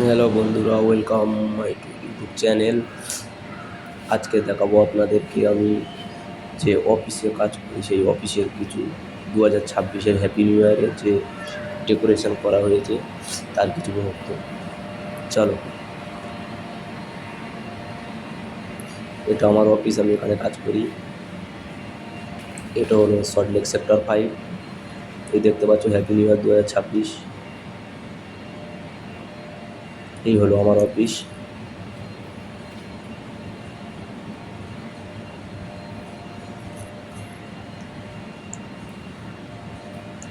Hello বন্ধুরা, welcome my YouTube channel. আজকে দেখাবো আপনাদেরকে আমি যে অফিসে কাজ করি সেই অফিসের কিছু 2026-এর হ্যাপি নিউ ইয়ারের যে ডেকোরেশন করা হয়েছে তার কিছু মুহূর্ত। চলো, এটা আমার অফিস, আমি এখানে কাজ করি। এটা হলো সল্টলেক সেক্টর 5। এই দেখতে পাচ্ছ হ্যাপি নিউ ইয়ার 2026। এই হলো আমার অফিস।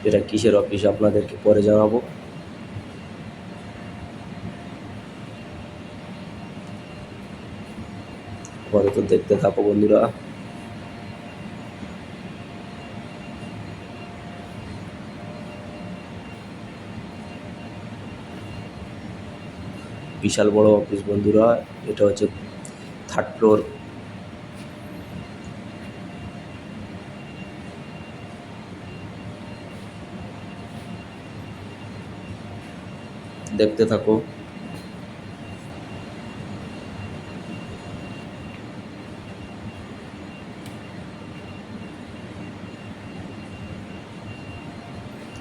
এটা কিসের অফিস আপনাদেরকে পরে জানাবো। পরে তো দেখতে থাকো বন্ধুরা। বিশাল বড় অফিস বন্ধুরা। এটা হচ্ছে 3rd ফ্লোর। দেখতে থাকো।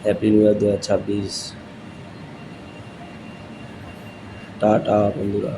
Happy new year 2026। টাটা বন্ধুরা।